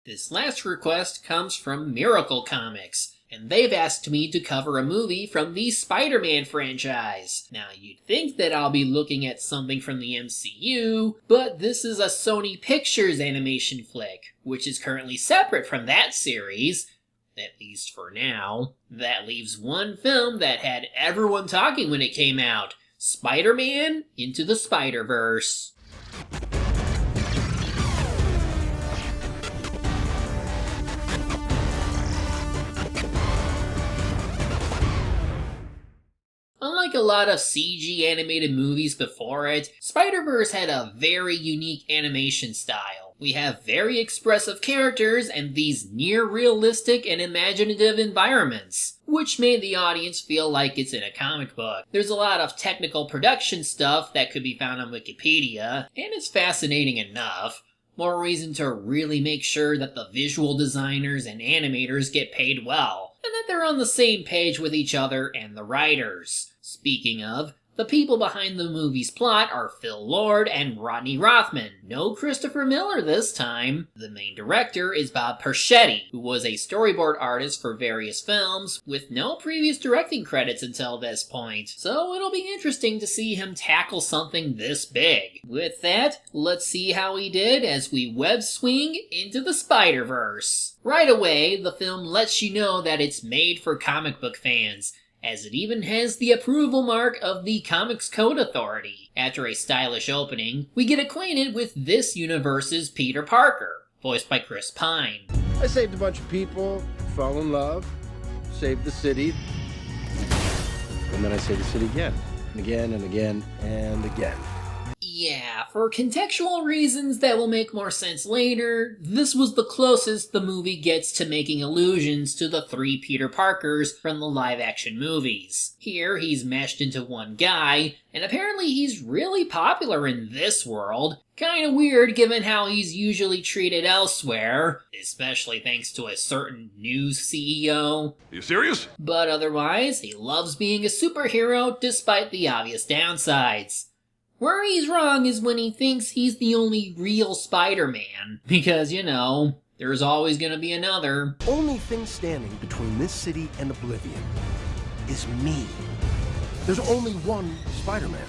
This last request comes from Miracle Comics, and they've asked me to cover a movie from the Spider-Man franchise. Now, you'd think that I'll be looking at something from the MCU, but this is a Sony Pictures animation flick, which is currently separate from that series, at least for now. That leaves one film that had everyone talking when it came out: Spider-Man Into the Spider-Verse. Unlike a lot of CG animated movies before it, Spider-Verse had a very unique animation style. We have very expressive characters and these near-realistic and imaginative environments, which made the audience feel like it's in a comic book. There's a lot of technical production stuff that could be found on Wikipedia, and it's fascinating enough. More reason to really make sure that the visual designers and animators get paid well, and that they're on the same page with each other and the writers. Speaking of, the people behind the movie's plot are Phil Lord and Rodney Rothman. No Christopher Miller this time. The main director is Bob Persichetti, who was a storyboard artist for various films, with no previous directing credits until this point. So it'll be interesting to see him tackle something this big. With that, let's see how he did as we web swing into the Spider-Verse. Right away, the film lets you know that it's made for comic book fans, as it even has the approval mark of the Comics Code Authority. After a stylish opening, we get acquainted with this universe's Peter Parker, voiced by Chris Pine. I saved a bunch of people, fell in love, saved the city, and then I saved the city again, and again, and again, and again. Yeah, for contextual reasons that will make more sense later, this was the closest the movie gets to making allusions to the three Peter Parkers from the live-action movies. Here, he's meshed into one guy, and apparently he's really popular in this world. Kinda weird given how he's usually treated elsewhere, especially thanks to a certain news CEO. Are you serious? But otherwise, he loves being a superhero despite the obvious downsides. Where he's wrong is when he thinks he's the only real Spider-Man, because, you know, there's always gonna be another. Only thing standing between this city and oblivion is me. There's only one Spider-Man.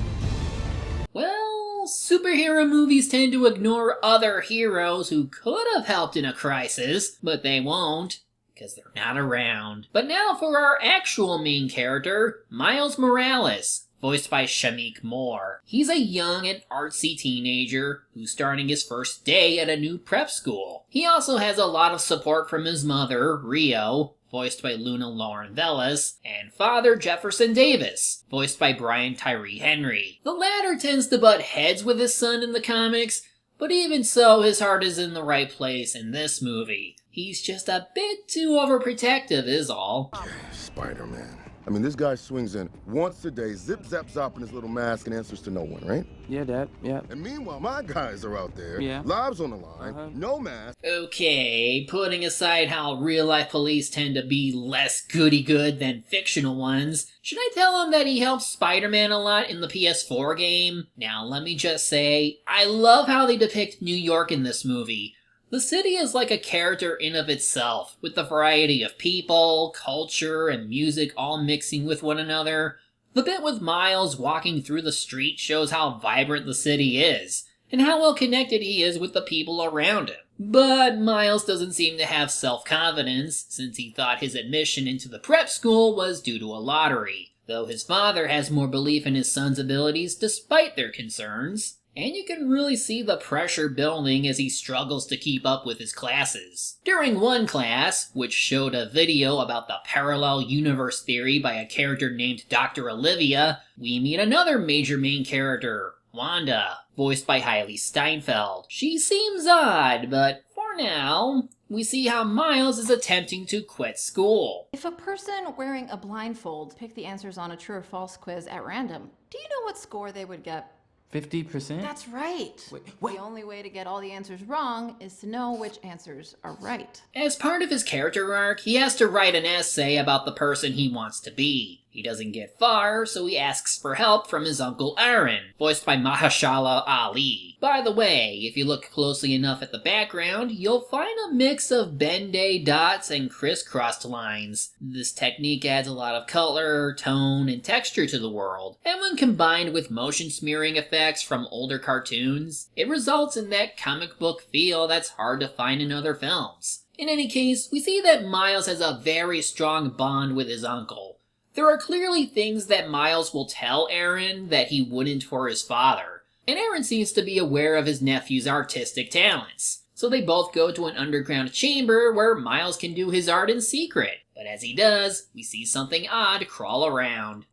Well, superhero movies tend to ignore other heroes who could have helped in a crisis, but they won't, because they're not around. But now for our actual main character, Miles Morales, voiced by Shameik Moore. He's a young and artsy teenager who's starting his first day at a new prep school. He also has a lot of support from his mother, Rio, voiced by Luna Lauren Velez, and father Jefferson Davis, voiced by Brian Tyree Henry. The latter tends to butt heads with his son in the comics, but even so, his heart is in the right place in this movie. He's just a bit too overprotective is all. Spider-Man. I mean, this guy swings in once a day, zip zap zop in his little mask and answers to no one, right? Yeah, Dad, yeah. And meanwhile, my guys are out there, Yeah. lives on the line, no mask. Okay, putting aside how real-life police tend to be less goody-good than fictional ones, should I tell him that he helps Spider-Man a lot in the PS4 game? Now, let me just say, I love how they depict New York in this movie. The city is like a character in of itself, with the variety of people, culture, and music all mixing with one another. The bit with Miles walking through the street shows how vibrant the city is, and how well connected he is with the people around him. But Miles doesn't seem to have self-confidence, since he thought his admission into the prep school was due to a lottery, though his father has more belief in his son's abilities despite their concerns. And you can really see the pressure building as he struggles to keep up with his classes. During one class, which showed a video about the parallel universe theory by a character named Dr. Olivia, we meet another major main character, Wanda, voiced by Hailey Steinfeld. She seems odd, but for now, we see how Miles is attempting to quit school. If a person wearing a blindfold picked the answers on a true or false quiz at random, do you know what score they would get? 50%? That's right. Wait. The only way to get all the answers wrong is to know which answers are right. As part of his character arc, he has to write an essay about the person he wants to be. He doesn't get far, so he asks for help from his Uncle Aaron, voiced by Mahershala Ali. By the way, if you look closely enough at the background, you'll find a mix of Ben-Day dots and crisscrossed lines. This technique adds a lot of color, tone, and texture to the world, and when combined with motion smearing effects from older cartoons, it results in that comic book feel that's hard to find in other films. In any case, we see that Miles has a very strong bond with his uncle. There are clearly things that Miles will tell Aaron that he wouldn't for his father, and Aaron seems to be aware of his nephew's artistic talents. So they both go to an underground chamber where Miles can do his art in secret. But as he does, we see something odd crawl around.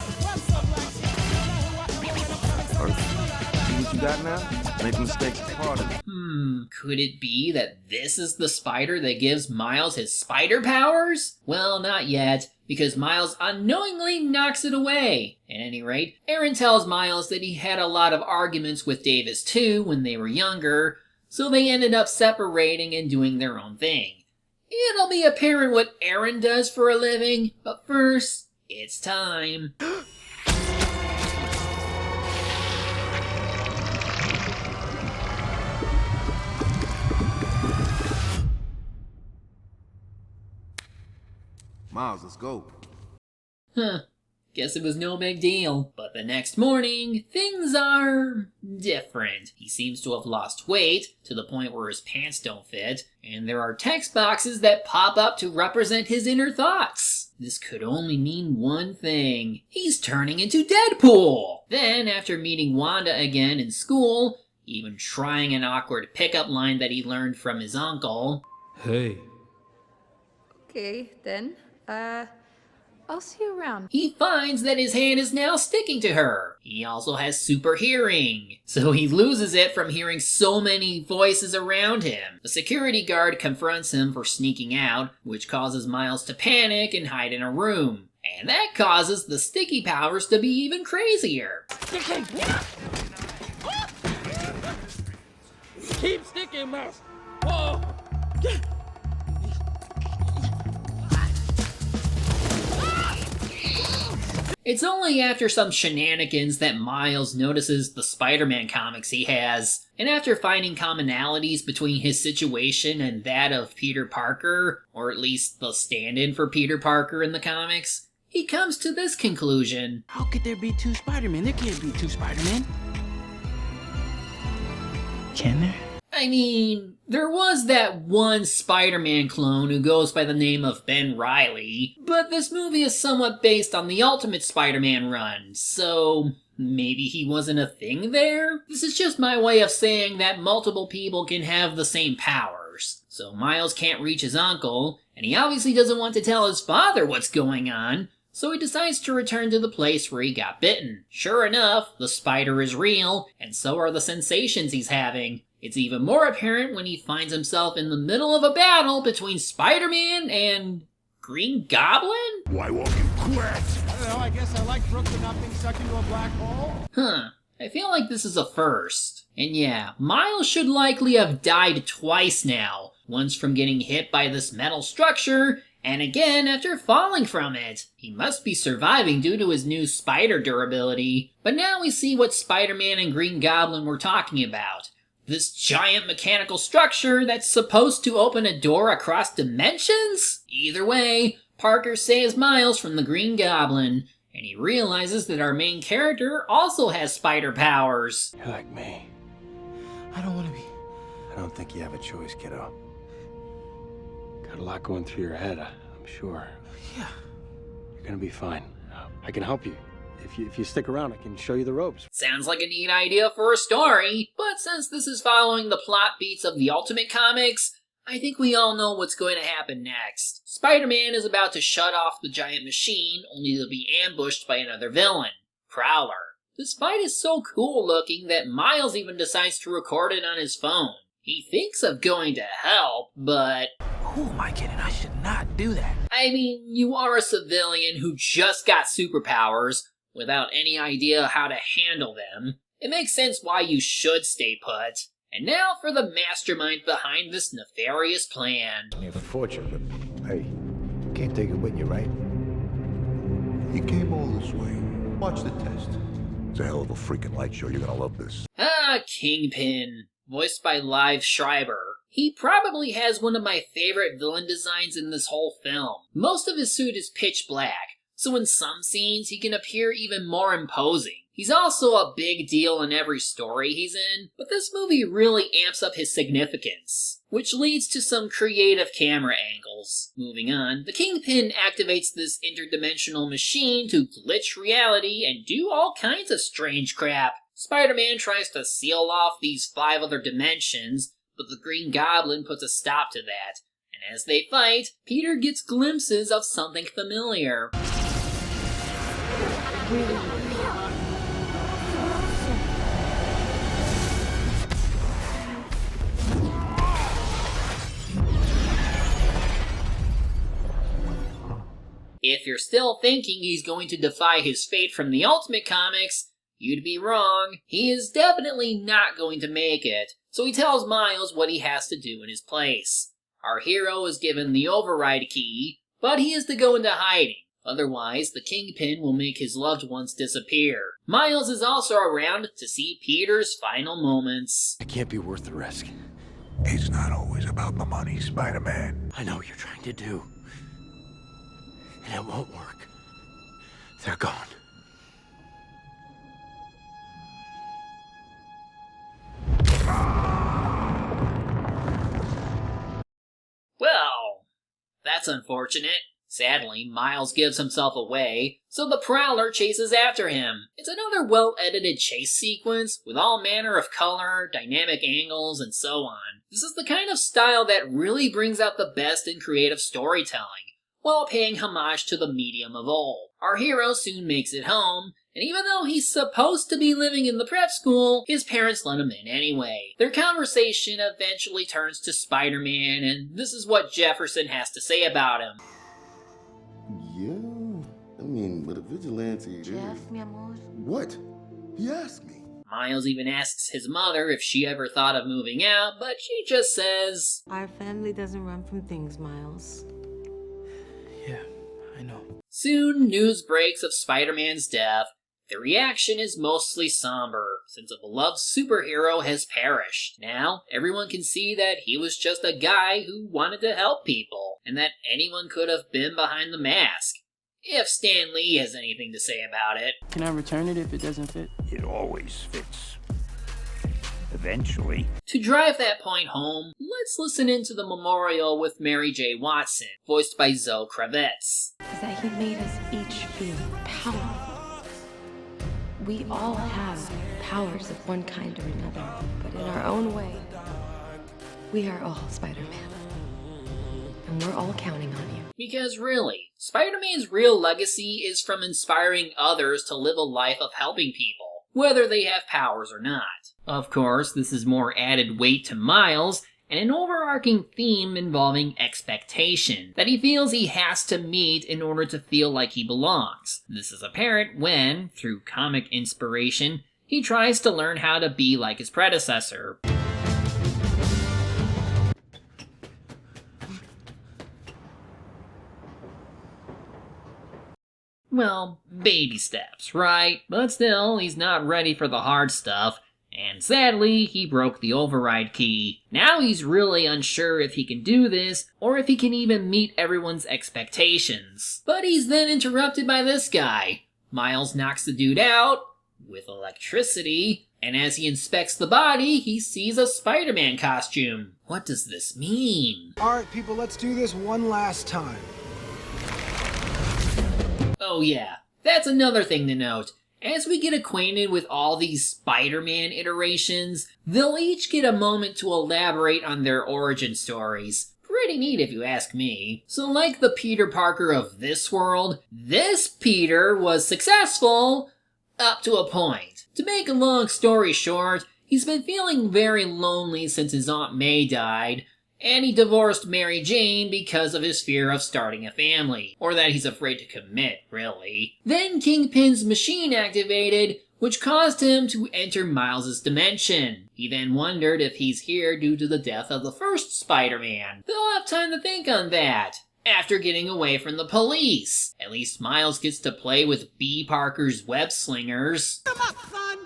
What you got now? Make mistakes harder. Could it be that this is the spider that gives Miles his spider powers? Well, not yet, because Miles unknowingly knocks it away. At any rate, Aaron tells Miles that he had a lot of arguments with Davis too when they were younger, so they ended up separating and doing their own thing. It'll be apparent what Aaron does for a living, but first, it's time. Miles, let's go. Guess it was no big deal. But the next morning, things are different. He seems to have lost weight, to the point where his pants don't fit, and there are text boxes that pop up to represent his inner thoughts. This could only mean one thing. He's turning into Deadpool! Then, after meeting Wanda again in school, even trying an awkward pickup line that he learned from his uncle. Hey. Okay, then. I'll see you around. He finds that his hand is now sticking to her. He also has super hearing, so he loses it from hearing so many voices around him. The security guard confronts him for sneaking out, which causes Miles to panic and hide in a room. And that causes the sticky powers to be even crazier. Keep sticking, Miles. Whoa. It's only after some shenanigans that Miles notices the Spider-Man comics he has, and after finding commonalities between his situation and that of Peter Parker, or at least the stand-in for Peter Parker in the comics, he comes to this conclusion. How could there be two Spider-Men? There can't be two Spider-Men. Can there? I mean, there was that one Spider-Man clone who goes by the name of Ben Reilly, but this movie is somewhat based on the Ultimate Spider-Man run, so maybe he wasn't a thing there? This is just my way of saying that multiple people can have the same powers. So Miles can't reach his uncle, and he obviously doesn't want to tell his father what's going on, so he decides to return to the place where he got bitten. Sure enough, the spider is real, and so are the sensations he's having. It's even more apparent when he finds himself in the middle of a battle between Spider-Man and Green Goblin? Why won't you quit? I don't know, I guess I like Brooklyn not being sucked into a black hole. I feel like this is a first. And yeah, Miles should likely have died twice now. Once from getting hit by this metal structure, and again after falling from it. He must be surviving due to his new spider durability. But now we see what Spider-Man and Green Goblin were talking about. This giant mechanical structure that's supposed to open a door across dimensions? Either way, Parker saves Miles from the Green Goblin, and he realizes that our main character also has spider powers. You're like me. I don't want to be. I don't think you have a choice, kiddo. Got a lot going through your head, I'm sure. Yeah. You're gonna be fine. I can help you. If you stick around, I can show you the ropes. Sounds like a neat idea for a story, but since this is following the plot beats of the Ultimate Comics, I think we all know what's going to happen next. Spider-Man is about to shut off the giant machine, only to be ambushed by another villain, Prowler. This fight is so cool looking that Miles even decides to record it on his phone. He thinks of going to help, but... Who am I kidding? I should not do that. I mean, you are a civilian who just got superpowers, without any idea how to handle them. It makes sense why you should stay put. And now for the mastermind behind this nefarious plan. You have a fortune, but hey, you can't take it with you, right? He came all Watch the test. It's a hell of a freaking light show. You're gonna love this. Kingpin, voiced by Liv Schreiber. He probably has one of my favorite villain designs in this whole film. Most of his suit is pitch black, so in some scenes he can appear even more imposing. He's also a big deal in every story he's in, but this movie really amps up his significance, which leads to some creative camera angles. Moving on, the Kingpin activates this interdimensional machine to glitch reality and do all kinds of strange crap. Spider-Man tries to seal off these 5 other dimensions, but the Green Goblin puts a stop to that. And as they fight, Peter gets glimpses of something familiar. If you're still thinking he's going to defy his fate from the Ultimate Comics, you'd be wrong. He is definitely not going to make it, so he tells Miles what he has to do in his place. Our hero is given the override key, but he is to go into hiding. Otherwise, the Kingpin will make his loved ones disappear. Miles is also around to see Peter's final moments. It can't be worth the risk. It's not always about the money, Spider-Man. I know what you're trying to do. And it won't work. They're gone. Well, that's unfortunate. Sadly, Miles gives himself away, so the Prowler chases after him. It's another well-edited chase sequence with all manner of color, dynamic angles, and so on. This is the kind of style that really brings out the best in creative storytelling, while paying homage to the medium of old. Our hero soon makes it home, and even though he's supposed to be living in the prep school, his parents let him in anyway. Their conversation eventually turns to Spider-Man, and this is what Jefferson has to say about him. Yeah, I mean, but a vigilante... Jeff, mi amor. What? He asked me. Miles even asks his mother if she ever thought of moving out, but she just says, "Our family doesn't run from things, Miles." Yeah, I know. Soon, news breaks of Spider-Man's death. The reaction is mostly somber, since a beloved superhero has perished. Now, everyone can see that he was just a guy who wanted to help people, and that anyone could have been behind the mask. If Stan Lee has anything to say about it. Can I return it if it doesn't fit? It always fits. Eventually. To drive that point home, let's listen into the memorial with Mary J. Watson, voiced by Zoe Kravitz. Is that he made us each feel powerful. We all have powers of one kind or another, but in our own way, we are all Spider-Man. And we're all counting on you. Because really, Spider-Man's real legacy is from inspiring others to live a life of helping people, whether they have powers or not. Of course, this is more added weight to Miles, and an overarching theme involving expectation that he feels he has to meet in order to feel like he belongs. This is apparent when, through comic inspiration, he tries to learn how to be like his predecessor. Well, baby steps, right? But still, he's not ready for the hard stuff. And sadly, he broke the override key. Now he's really unsure if he can do this, or if he can even meet everyone's expectations. But he's then interrupted by this guy. Miles knocks the dude out with electricity, and as he inspects the body, he sees a Spider-Man costume. What does this mean? Alright, people, let's do this one last time. Oh yeah, that's another thing to note. As we get acquainted with all these Spider-Man iterations, they'll each get a moment to elaborate on their origin stories. Pretty neat if you ask me. So like the Peter Parker of this world, this Peter was successful up to a point. To make a long story short, he's been feeling very lonely since his Aunt May died, and he divorced Mary Jane because of his fear of starting a family. Or that he's afraid to commit, really. Then Kingpin's machine activated, which caused him to enter Miles' dimension. He then wondered if he's here due to the death of the first Spider-Man. They'll have time to think on that. after getting away from the police. At least Miles gets to play with B. Parker's web slingers. Come up, son!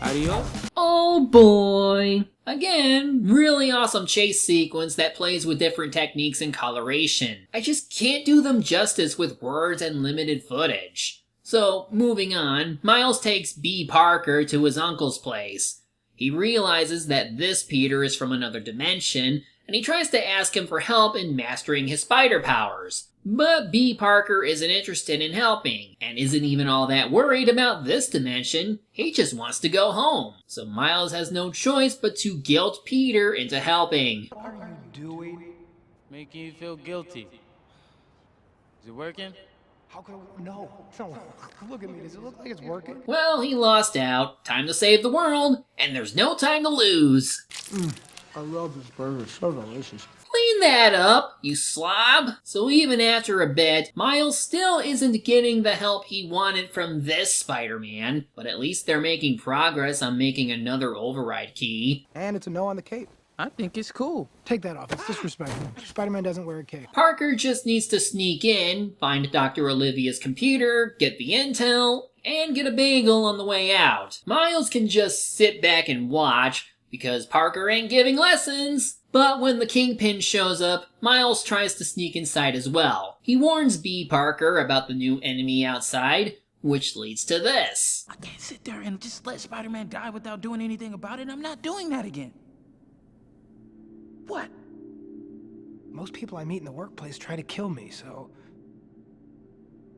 Adios? Oh boy! Again, really awesome chase sequence that plays with different techniques and coloration. I just can't do them justice with words and limited footage. So, moving on, Miles takes B. Parker to his uncle's place. He realizes that this Peter is from another dimension, and he tries to ask him for help in mastering his spider powers. But B. Parker isn't interested in helping, and isn't even all that worried about this dimension. He just wants to go home. So Miles has no choice but to guilt Peter into helping. What are you doing? Making you feel guilty. Is it working? How could I... No. Look at me. Does it look like it's working? Well, he lost out. Time to save the world, and there's no time to lose. I love this burger. It's so delicious. Clean that up, you slob. So even after a bit, Miles still isn't getting the help he wanted from this Spider-Man, but at least they're making progress on making another override key. And it's a no on the cape. I think it's cool. Take that off. It's disrespectful. Spider-Man doesn't wear a cape. Parker just needs to sneak in, find Dr. Olivia's computer, get the intel, and get a bagel on the way out. Miles can just sit back and watch, because Parker ain't giving lessons. But when the Kingpin shows up, Miles tries to sneak inside as well. He warns B. Parker about the new enemy outside, which leads to this. I can't sit there and just let Spider-Man die without doing anything about it. I'm not doing that again. What? Most people I meet in the workplace try to kill me, so...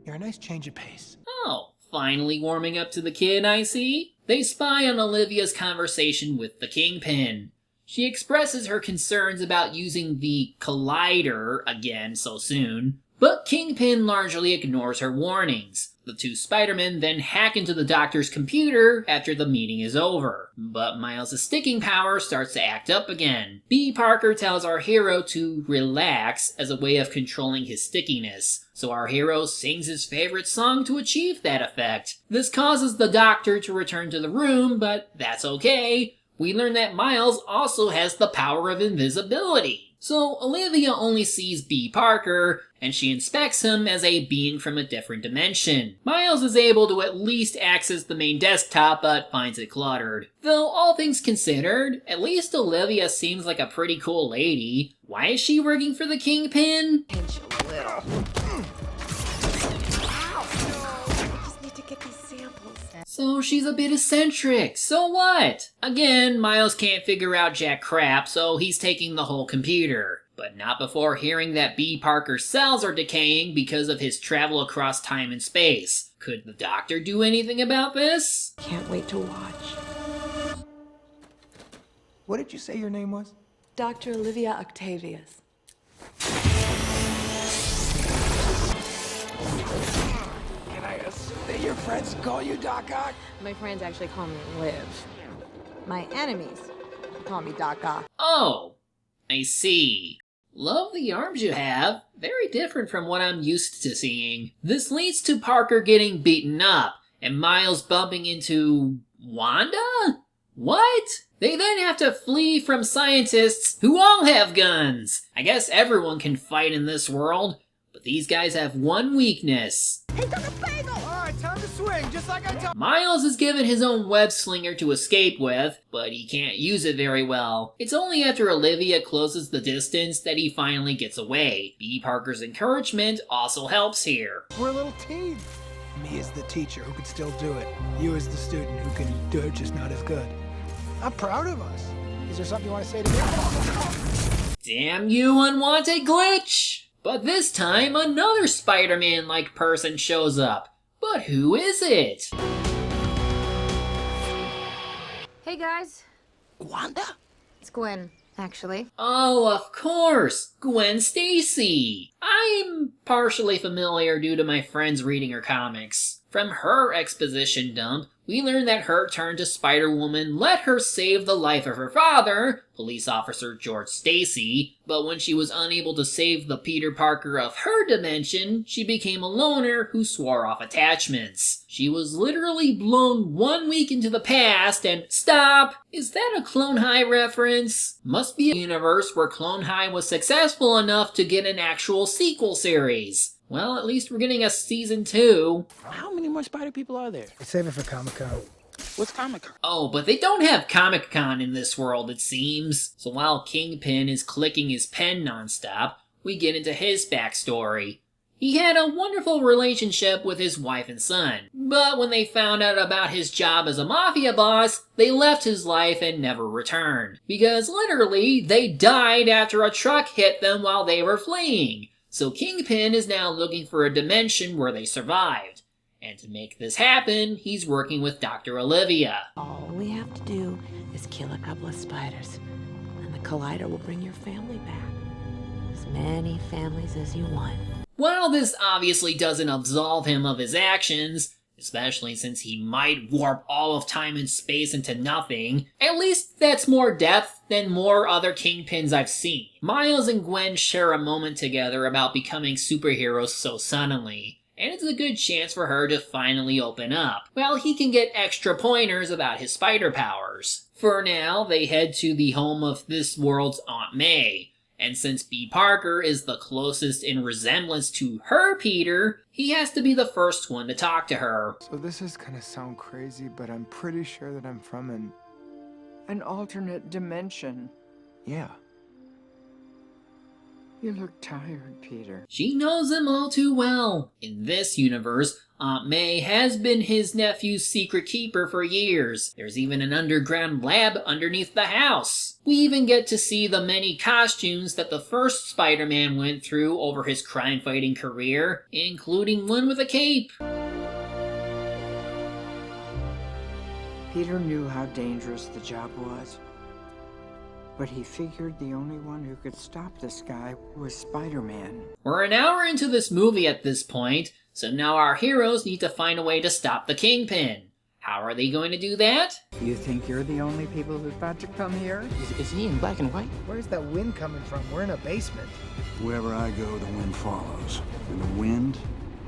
You're a nice change of pace. Oh, finally warming up to the kid, I see. They spy on Olivia's conversation with the Kingpin. She expresses her concerns about using the Collider again so soon, but Kingpin largely ignores her warnings. The two Spider-Men then hack into the Doctor's computer after the meeting is over, but Miles' sticking power starts to act up again. B. Parker tells our hero to relax as a way of controlling his stickiness, so our hero sings his favorite song to achieve that effect. This causes the Doctor to return to the room, but that's okay. We learn that Miles also has the power of invisibility. So Olivia only sees B. Parker, and she inspects him as a being from a different dimension. Miles is able to at least access the main desktop, but finds it cluttered. Though all things considered, at least Olivia seems like a pretty cool lady. Why is she working for the Kingpin? Pinch a little. Ow! I just need to get these samples. So she's a bit eccentric, so what? Again, Miles can't figure out jack crap, so he's taking the whole computer. But not before hearing that B. Parker's cells are decaying because of his travel across time and space. Could the Doctor do anything about this? Can't wait to watch. What did you say your name was? Dr. Olivia Octavius. Can I assume that your friends call you Doc Ock? My friends actually call me Liv. My enemies call me Doc Ock. Oh, I see. Love the arms you have. Very different from what I'm used to seeing. This leads to Parker getting beaten up, and Miles bumping into... Wanda? What? They then have to flee from scientists who all have guns. I guess everyone can fight in this world, but these guys have one weakness. He took a bagel! Alright, time to swing, just like I told. Miles is given his own web slinger to escape with, but he can't use it very well. It's only after Olivia closes the distance that he finally gets away. B. Parker's encouragement also helps here. We're a little team. Me as the teacher who could still do it. You as the student who can do it, just not as good. I'm proud of us. Is there something you want to say to me? Damn you, unwanted glitch! But this time, another Spider-Man-like person shows up. But who is it? Hey guys, Wanda? it's Gwen, actually. Oh, of course! Gwen Stacy! I'm partially familiar due to my friends reading her comics. From her exposition dump, we learn that her turn to Spider-Woman let her save the life of her father, police officer George Stacy, but when she was unable to save the Peter Parker of her dimension, she became a loner who swore off attachments. She was literally blown 1 week into the past and— stop! Is that a Clone High reference? Must be a universe where Clone High was successful enough to get an actual sequel series. Well, at least we're getting a season 2. How many more spider people are there? Save it for Comic-Con. What's Comic-Con? Oh, but they don't have Comic-Con in this world, it seems. So while Kingpin is clicking his pen nonstop, we get into his backstory. He had a wonderful relationship with his wife and son, but when they found out about his job as a mafia boss, they left his life and never returned. Because literally, they died after a truck hit them while they were fleeing. So Kingpin is now looking for a dimension where they survived. And to make this happen, he's working with Dr. Olivia. All we have to do is kill a couple of spiders, and the Collider will bring your family back. As many families as you want. While this obviously doesn't absolve him of his actions, especially since he might warp all of time and space into nothing, at least that's more depth than more other Kingpins I've seen. Miles and Gwen share a moment together about becoming superheroes so suddenly, and it's a good chance for her to finally open up, while he can get extra pointers about his spider powers. For now, they head to the home of this world's Aunt May, and since B. Parker is the closest in resemblance to her Peter, he has to be the first one to talk to her. So this is gonna sound crazy, but I'm pretty sure that I'm from an alternate dimension. Yeah. You look tired, Peter. She knows him all too well. In this universe, Aunt May has been his nephew's secret keeper for years. There's even an underground lab underneath the house. We even get to see the many costumes that the first Spider-Man went through over his crime-fighting career, including one with a cape. Peter knew how dangerous the job was. But he figured the only one who could stop this guy was Spider-Man. We're an hour into this movie at this point, so now our heroes need to find a way to stop the Kingpin. How are they going to do that? You think you're the only people who've got to come here? Is he in black and white? Where's that wind coming from? We're in a basement. Wherever I go, the wind follows. And the wind,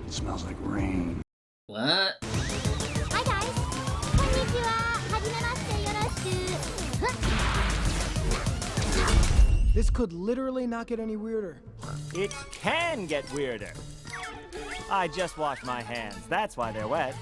it smells like rain. What? Hi guys! Konnichiwa! Hajimemashite yoroshiku! This could literally not get any weirder. It can get weirder. I just washed my hands. That's why they're wet.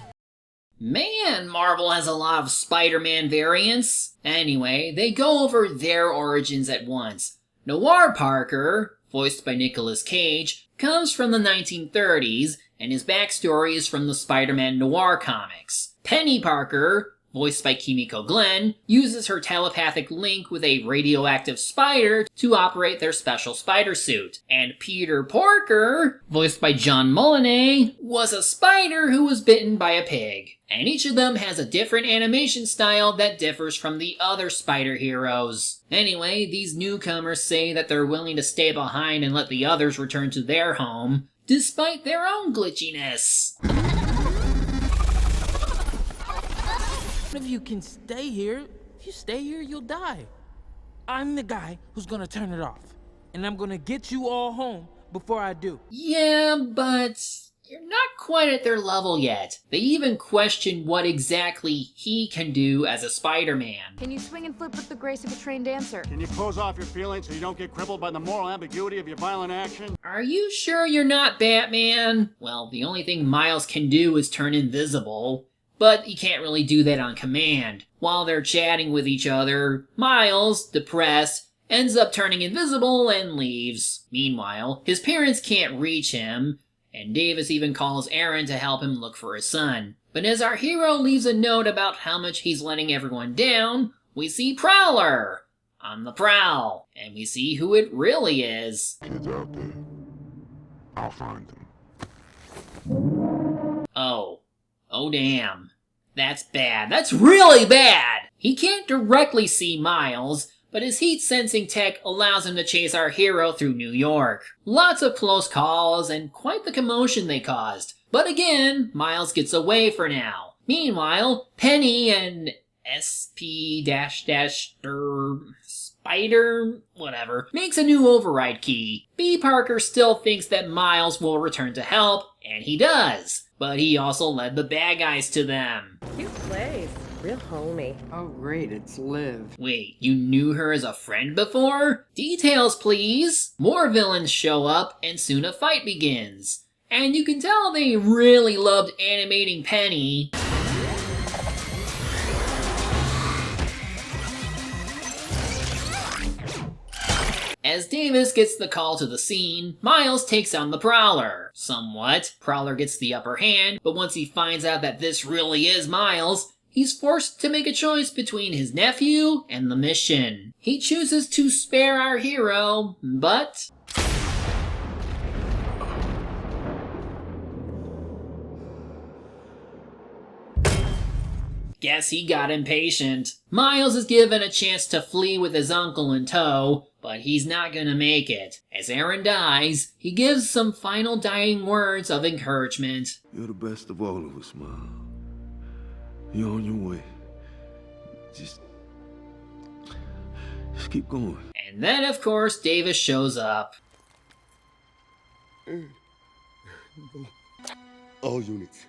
Man, Marvel has a lot of Spider-Man variants. Anyway, they go over their origins at once. Noir Parker, voiced by Nicolas Cage, comes from the 1930s, and his backstory is from the Spider-Man Noir comics. Penny Parker, voiced by Kimiko Glenn, uses her telepathic link with a radioactive spider to operate their special spider suit. And Peter Porker, voiced by John Mulaney, was a spider who was bitten by a pig. And each of them has a different animation style that differs from the other spider heroes. Anyway, these newcomers say that they're willing to stay behind and let the others return to their home, despite their own glitchiness. If you can stay here, if you stay here, you'll die. I'm the guy who's gonna turn it off. And I'm gonna get you all home before I do. Yeah, but you're not quite at their level yet. They even question what exactly he can do as a Spider-Man. Can you swing and flip with the grace of a trained dancer? Can you close off your feelings so you don't get crippled by the moral ambiguity of your violent action? Are you sure you're not Batman? Well, the only thing Miles can do is turn invisible. But he can't really do that on command. While they're chatting with each other, Miles, depressed, ends up turning invisible and leaves. Meanwhile, his parents can't reach him, and Davis even calls Aaron to help him look for his son. But as our hero leaves a note about how much he's letting everyone down, we see Prowler on the prowl, and we see who it really is. Kids out there. I'll find them. Oh damn. That's bad. That's really bad! He can't directly see Miles, but his heat-sensing tech allows him to chase our hero through New York. Lots of close calls and quite the commotion they caused. But again, Miles gets away for now. Meanwhile, Penny and Spider, whatever, makes a new override key. B. Parker still thinks that Miles will return to help, and he does. But he also led the bad guys to them. Cute place. Real homey. Oh, great, it's Liv. Wait, you knew her as a friend before? Details, please! More villains show up, and soon a fight begins. And you can tell they really loved animating Penny. As Davis gets the call to the scene, Miles takes on the Prowler. Somewhat. Prowler gets the upper hand, but once he finds out that this really is Miles, he's forced to make a choice between his nephew and the mission. He chooses to spare our hero, but... guess he got impatient. Miles is given a chance to flee with his uncle in tow, but he's not gonna make it. As Aaron dies, he gives some final dying words of encouragement. You're the best of all of us, Miles. You're on your way. Just keep going. And then, of course, Davis shows up. All units.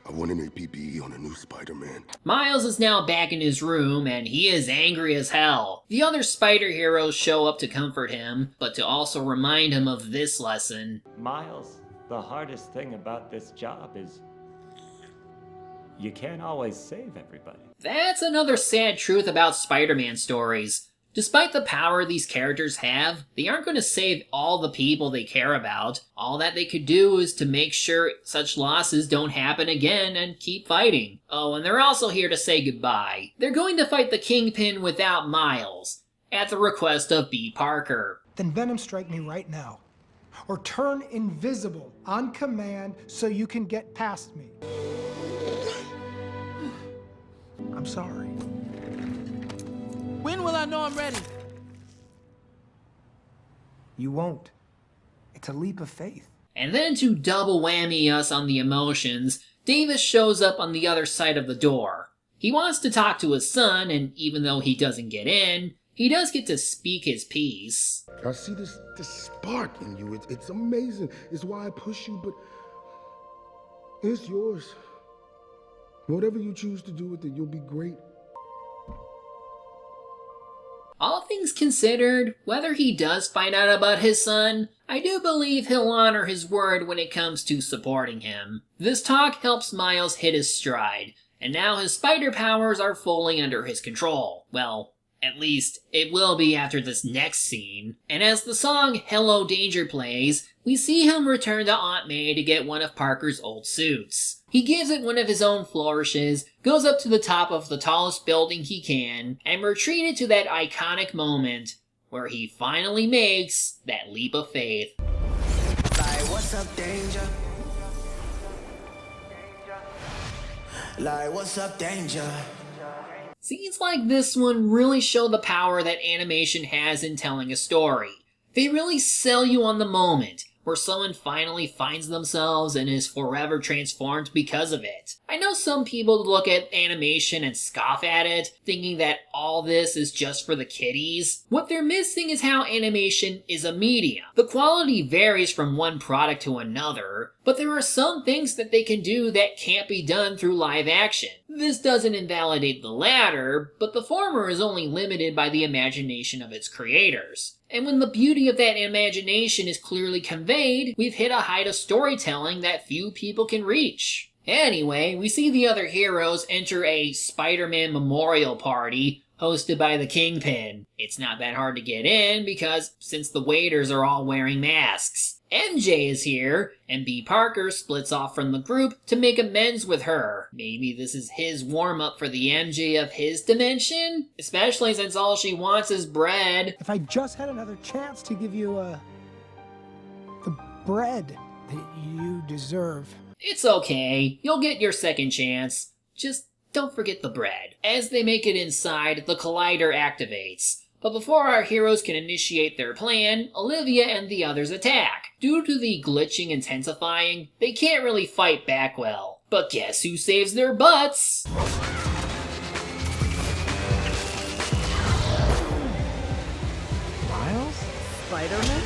I want an APB on a new Spider-Man. Miles is now back in his room, and he is angry as hell. The other spider heroes show up to comfort him, but to also remind him of this lesson. Miles, the hardest thing about this job is you can't always save everybody. That's another sad truth about Spider-Man stories. Despite the power these characters have, they aren't going to save all the people they care about. All that they could do is to make sure such losses don't happen again and keep fighting. Oh, and they're also here to say goodbye. They're going to fight the Kingpin without Miles, at the request of B. Parker. Then Venom strike me right now. Or turn invisible on command so you can get past me. I'm sorry. When will I know I'm ready? You won't. It's a leap of faith. And then to double whammy us on the emotions, Davis shows up on the other side of the door. He wants to talk to his son, and even though he doesn't get in, he does get to speak his piece. I see this spark in you. It's amazing. It's why I push you, but it's yours. Whatever you choose to do with it, you'll be great. All things considered, whether he does find out about his son, I do believe he'll honor his word when it comes to supporting him. This talk helps Miles hit his stride, and now his spider powers are fully under his control. Well, at least, it will be after this next scene. And as the song Hello Danger plays, we see him return to Aunt May to get one of Parker's old suits. He gives it one of his own flourishes, goes up to the top of the tallest building he can, and retreated to that iconic moment where he finally makes that leap of faith. Like, what's up, danger? Like, what's up, danger? Scenes like this one really show the power that animation has in telling a story. They really sell you on the moment, where someone finally finds themselves and is forever transformed because of it. I know some people look at animation and scoff at it, thinking that all this is just for the kiddies. What they're missing is how animation is a medium. The quality varies from one product to another, but there are some things that they can do that can't be done through live action. This doesn't invalidate the latter, but the former is only limited by the imagination of its creators. And when the beauty of that imagination is clearly conveyed, we've hit a height of storytelling that few people can reach. Anyway, we see the other heroes enter a Spider-Man memorial party hosted by the Kingpin. It's not that hard to get in because since the waiters are all wearing masks. MJ is here, and B. Parker splits off from the group to make amends with her. Maybe this is his warm-up for the MJ of his dimension? Especially since all she wants is bread. If I just had another chance to give you, the bread that you deserve. It's okay. You'll get your second chance. Just don't forget the bread. As they make it inside, the Collider activates. But before our heroes can initiate their plan, Olivia and the others attack. Due to the glitching intensifying, they can't really fight back well. But guess who saves their butts? Miles? Spider-Man?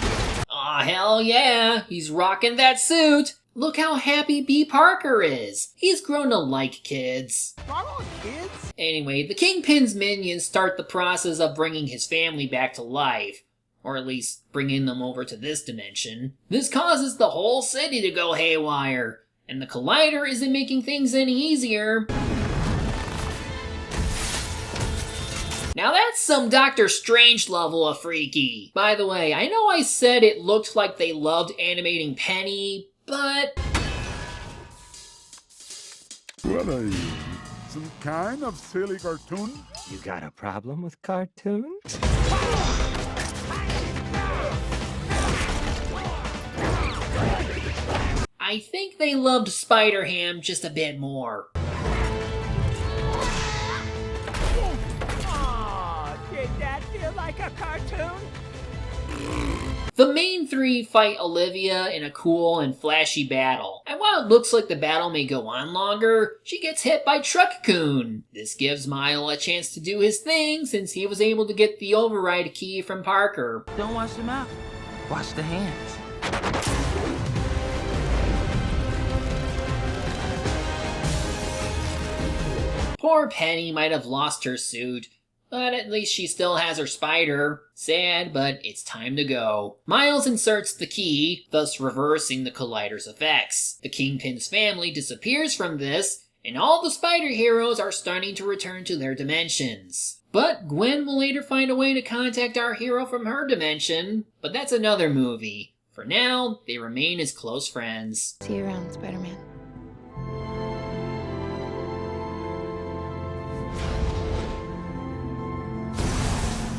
Aw, hell yeah, he's rocking that suit! Look how happy B. Parker is! He's grown to like kids. Not all kids. Anyway, the Kingpin's minions start the process of bringing his family back to life. Or at least bringing them over to this dimension. This causes the whole city to go haywire. And the Collider isn't making things any easier. Now that's some Doctor Strange level of freaky. By the way, I know I said it looked like they loved animating Penny, but... What are you? Some kind of silly cartoon? You got a problem with cartoons? I think they loved Spider-Ham just a bit more. Aw, did that feel like a cartoon? The main three fight Olivia in a cool and flashy battle, and while it looks like the battle may go on longer, she gets hit by Truck-kun. This gives Miles a chance to do his thing since he was able to get the override key from Parker. Don't wash the mouth. Wash the hands. Poor Penny might have lost her suit, but at least she still has her spider. Sad, but it's time to go. Miles inserts the key, thus reversing the Collider's effects. The Kingpin's family disappears from this, and all the spider heroes are starting to return to their dimensions. But Gwen will later find a way to contact our hero from her dimension, but that's another movie. For now, they remain as close friends. See you around, Spider-Man.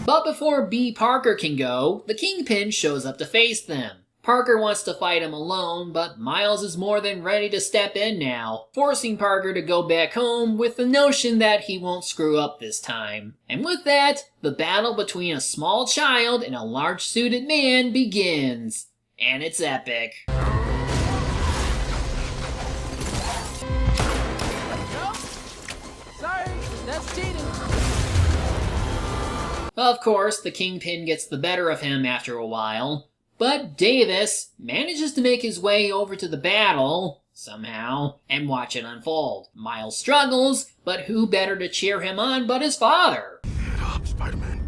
But before B. Parker can go, the Kingpin shows up to face them. Parker wants to fight him alone, but Miles is more than ready to step in now, forcing Parker to go back home with the notion that he won't screw up this time. And with that, the battle between a small child and a large-suited man begins. And it's epic. Sorry, that's cheating. Of course, the Kingpin gets the better of him after a while, but Davis manages to make his way over to the battle, somehow, and watch it unfold. Miles struggles, but who better to cheer him on but his father? Get up, Spider-Man.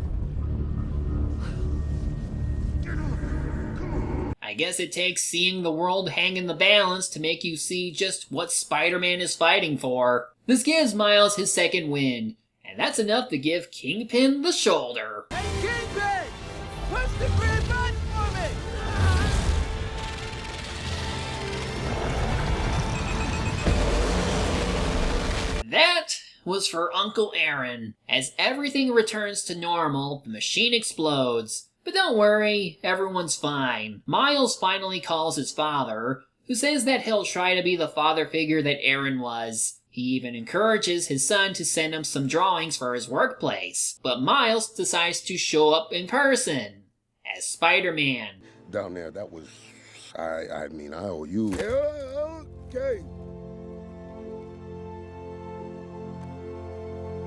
I guess it takes seeing the world hang in the balance to make you see just what Spider-Man is fighting for. This gives Miles his second win, and that's enough to give Kingpin the shoulder. Hey, Kingpin! Push the green button for me! That was for Uncle Aaron. As everything returns to normal, the machine explodes. But don't worry, everyone's fine. Miles finally calls his father, who says that he'll try to be the father figure that Aaron was. He even encourages his son to send him some drawings for his workplace. But Miles decides to show up in person as Spider-Man. Down there, that was... I mean, I owe you... Okay.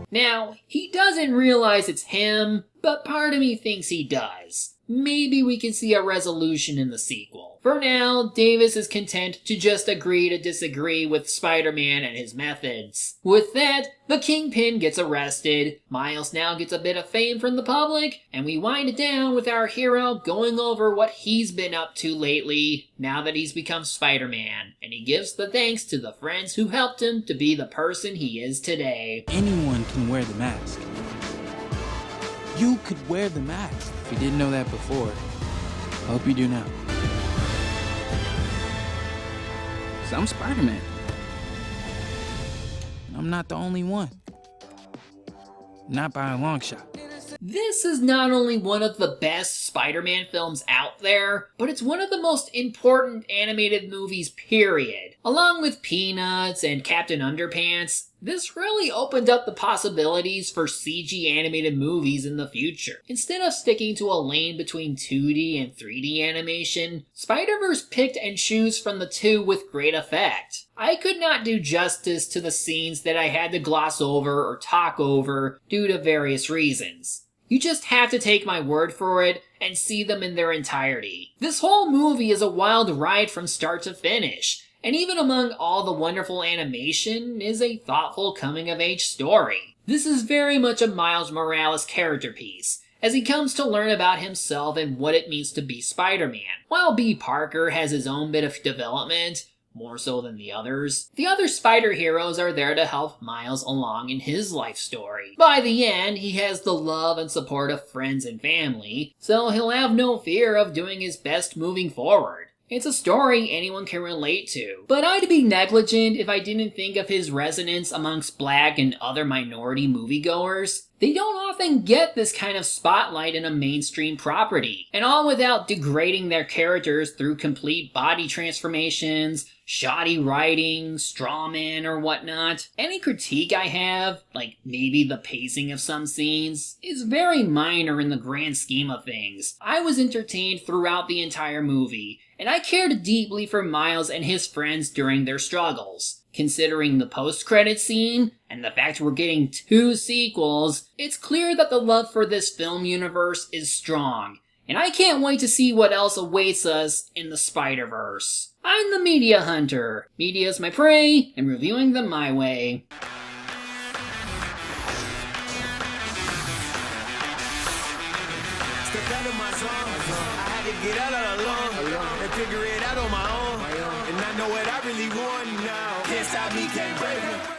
Now, he doesn't realize it's him, but part of me thinks he does. Maybe we can see a resolution in the sequel. For now, Davis is content to just agree to disagree with Spider-Man and his methods. With that, the Kingpin gets arrested, Miles now gets a bit of fame from the public, and we wind it down with our hero going over what he's been up to lately, now that he's become Spider-Man. And he gives the thanks to the friends who helped him to be the person he is today. Anyone can wear the mask. You could wear the mask. If you didn't know that before, I hope you do now. 'Cause I'm Spider-Man. And I'm not the only one. Not by a long shot. This is not only one of the best Spider-Man films out there, but it's one of the most important animated movies, period. Along with Peanuts and Captain Underpants, This really opened up the possibilities for CG animated movies in the future. Instead of sticking to a lane between 2D and 3D animation, Spider-Verse picked and chose from the two with great effect. I could not do justice to the scenes that I had to gloss over or talk over due to various reasons. You just have to take my word for it and see them in their entirety. This whole movie is a wild ride from start to finish. And even among all the wonderful animation is a thoughtful coming-of-age story. This is very much a Miles Morales character piece, as he comes to learn about himself and what it means to be Spider-Man. While B. Parker has his own bit of development, more so than the other spider heroes are there to help Miles along in his life story. By the end, he has the love and support of friends and family, so he'll have no fear of doing his best moving forward. It's a story anyone can relate to, but I'd be negligent if I didn't think of his resonance amongst black and other minority moviegoers. They don't often get this kind of spotlight in a mainstream property, and all without degrading their characters through complete body transformations, shoddy writing, strawman, or whatnot. Any critique I have, like maybe the pacing of some scenes, is very minor in the grand scheme of things. I was entertained throughout the entire movie, and I cared deeply for Miles and his friends during their struggles. Considering the post-credit scene, and the fact we're getting 2 sequels, it's clear that the love for this film universe is strong, and I can't wait to see what else awaits us in the Spider-Verse. I'm the Media Hunter. Media's my prey, and reviewing them my way. Step out of my zone. I had to get out alone and figure it out on my own. And I know what I really want now. Can't stop me, can't break me.